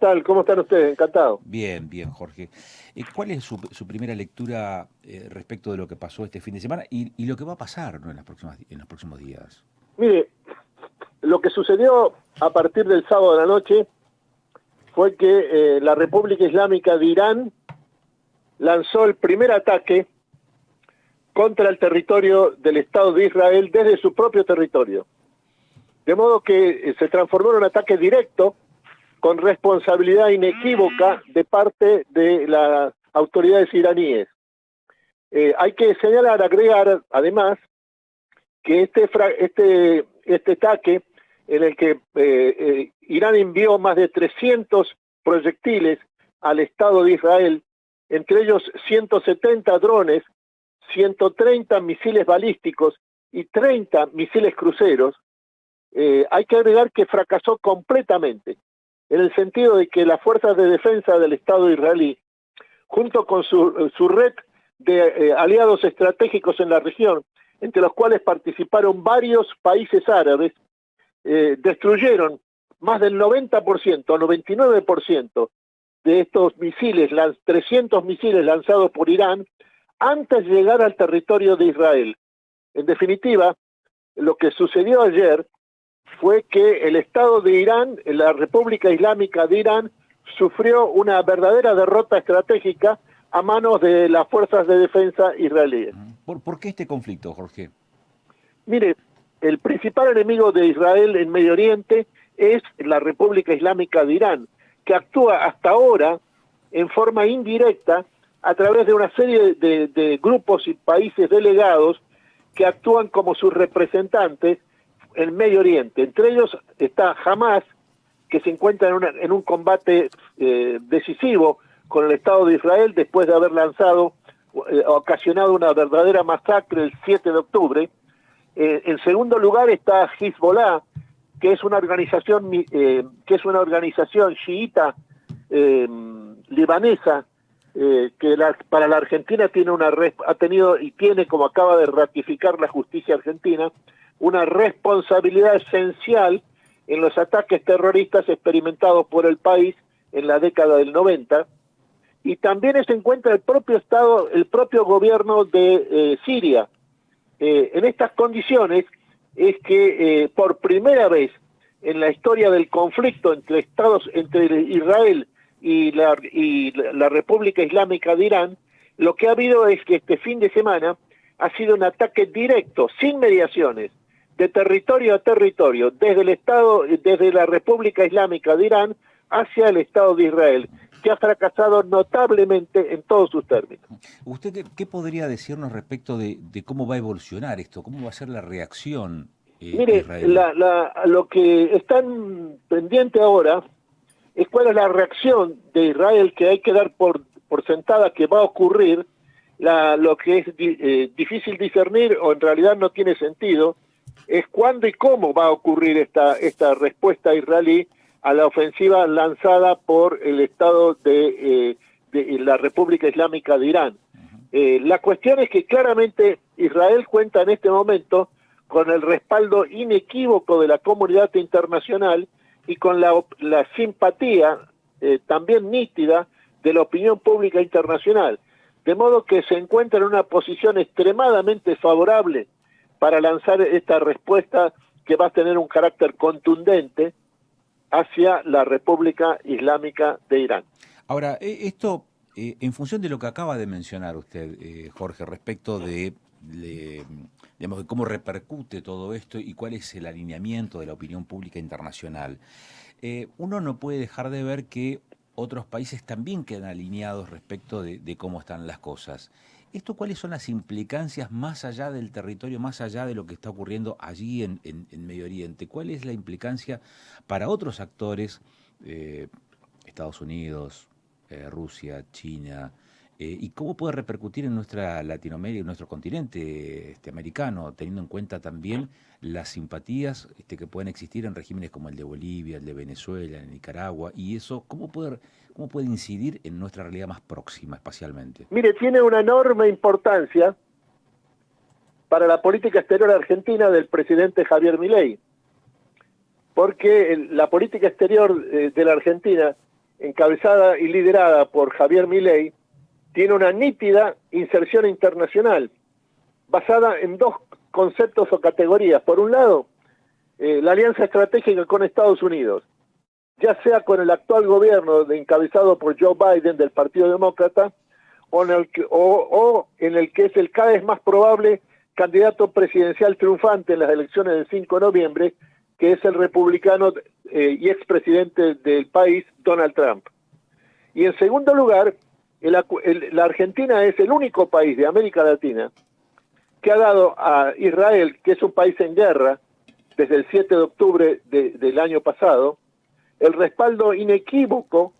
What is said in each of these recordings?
tal? ¿Cómo están ustedes? Encantado. Bien, bien, Jorge. ¿Cuál es su primera lectura respecto de lo que pasó este fin de semana y lo que va a pasar, ¿no? En los próximos días? Mire, lo que sucedió a partir del sábado de la noche fue que la República Islámica de Irán lanzó el primer ataque contra el territorio del Estado de Israel desde su propio territorio. De modo que se transformó en un ataque directo con responsabilidad inequívoca de parte de las autoridades iraníes. Hay que señalar, agregar, además, que este ataque en el que Irán envió más de 300 proyectiles al Estado de Israel, entre ellos 170 drones, 130 misiles balísticos y 30 misiles cruceros, hay que agregar que fracasó completamente, en el sentido de que las fuerzas de defensa del Estado israelí, junto con su red de aliados estratégicos en la región, entre los cuales participaron varios países árabes, destruyeron más del 90%, 99% de estos misiles, 300 misiles lanzados por Irán, antes de llegar al territorio de Israel. En definitiva, lo que sucedió ayer fue que el Estado de Irán, la República Islámica de Irán, sufrió una verdadera derrota estratégica a manos de las fuerzas de defensa israelíes. ¿Por qué este conflicto, Jorge? Mire, el principal enemigo de Israel en Medio Oriente es la República Islámica de Irán, que actúa hasta ahora en forma indirecta a través de una serie de grupos y países delegados que actúan como sus representantes en Medio Oriente. Entre ellos está Hamas, que se encuentra en un combate decisivo con el Estado de Israel después de haber ocasionado una verdadera masacre el 7 de octubre. En segundo lugar está Hezbollah, que es una organización chiita libanesa, que para la Argentina ha tenido y tiene, como acaba de ratificar la justicia argentina, una responsabilidad esencial en los ataques terroristas experimentados por el país en la década del 90, y también se encuentra el propio gobierno de Siria. En estas condiciones es que por primera vez en la historia del conflicto entre Israel y la República Islámica de Irán, lo que ha habido es que este fin de semana ha sido un ataque directo, sin mediaciones, de territorio a territorio, desde la República Islámica de Irán hacia el Estado de Israel, que ha fracasado notablemente en todos sus términos. ¿Usted qué podría decirnos respecto de cómo va a evolucionar esto? ¿Cómo va a ser la reacción Mire, israelí? lo que está pendiente ahora es cuál es la reacción de Israel, que hay que dar por sentada que va a ocurrir. Lo que es difícil discernir, o en realidad no tiene sentido, es cuándo y cómo va a ocurrir esta respuesta israelí a la ofensiva lanzada por el Estado de la República Islámica de Irán. La cuestión es que claramente Israel cuenta en este momento con el respaldo inequívoco de la comunidad internacional y con la simpatía también nítida de la opinión pública internacional, de modo que se encuentra en una posición extremadamente favorable para lanzar esta respuesta que va a tener un carácter contundente hacia la República Islámica de Irán. Ahora, esto, en función de lo que acaba de mencionar usted, Jorge, respecto digamos, de cómo repercute todo esto y cuál es el alineamiento de la opinión pública internacional, uno no puede dejar de ver que otros países también quedan alineados respecto de cómo están las cosas. ¿Esto cuáles son las implicancias más allá del territorio, más allá de lo que está ocurriendo allí en Medio Oriente? ¿Cuál es la implicancia para otros actores, Estados Unidos, Rusia, China, y cómo puede repercutir en nuestra Latinoamérica, en nuestro continente americano, teniendo en cuenta también las simpatías que pueden existir en regímenes como el de Bolivia, el de Venezuela, el de Nicaragua, y eso, cómo puede incidir en nuestra realidad más próxima espacialmente? Mire, tiene una enorme importancia para la política exterior argentina del presidente Javier Milei, porque la política exterior de la Argentina encabezada y liderada por Javier Milei, tiene una nítida inserción internacional, basada en dos conceptos o categorías. Por un lado, la alianza estratégica con Estados Unidos, ya sea con el actual gobierno encabezado por Joe Biden del Partido Demócrata, o en el que es el cada vez más probable candidato presidencial triunfante en las elecciones del 5 de noviembre, que es el republicano y expresidente del país, Donald Trump. Y en segundo lugar, la Argentina es el único país de América Latina que ha dado a Israel, que es un país en guerra desde el 7 de octubre del año pasado, el respaldo inequívoco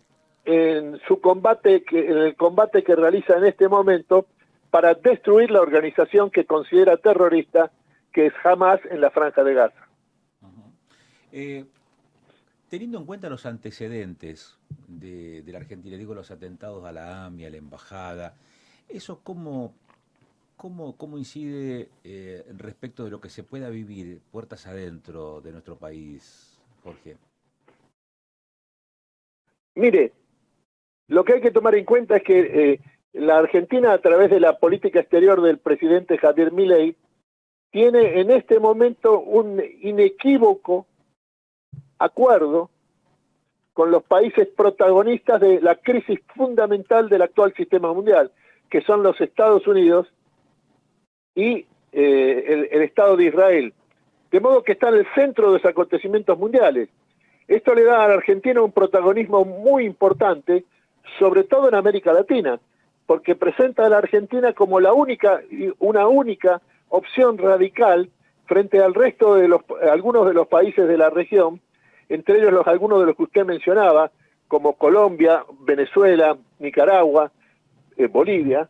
en su combate, en el combate que realiza en este momento para destruir la organización que considera terrorista, que es Hamas, en la Franja de Gaza. Teniendo en cuenta los antecedentes de la Argentina, digo los atentados a la AMIA, a la embajada, ¿eso cómo incide respecto de lo que se pueda vivir puertas adentro de nuestro país, Jorge? Mire, lo que hay que tomar en cuenta es que la Argentina, a través de la política exterior del presidente Javier Milei, tiene en este momento un inequívoco acuerdo con los países protagonistas de la crisis fundamental del actual sistema mundial, que son los Estados Unidos y el Estado de Israel. De modo que está en el centro de los acontecimientos mundiales. Esto le da a la Argentina un protagonismo muy importante, sobre todo en América Latina, porque presenta a la Argentina como una única opción radical frente al resto de algunos de los países de la región, entre ellos algunos de los que usted mencionaba, como Colombia, Venezuela, Nicaragua, Bolivia,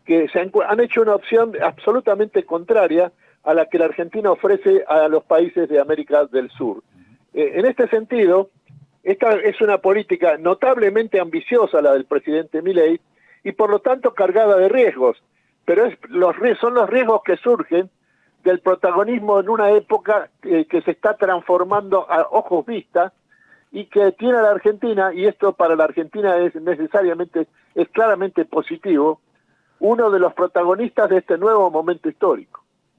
que han hecho una opción absolutamente contraria a la que la Argentina ofrece a los países de América del Sur. En este sentido, esta es una política notablemente ambiciosa, la del presidente Milei, y por lo tanto cargada de riesgos, pero son los riesgos que surgen del protagonismo en una época que se está transformando a ojos vistas y que tiene a la Argentina, y esto para la Argentina es claramente positivo, uno de los protagonistas de este nuevo momento histórico.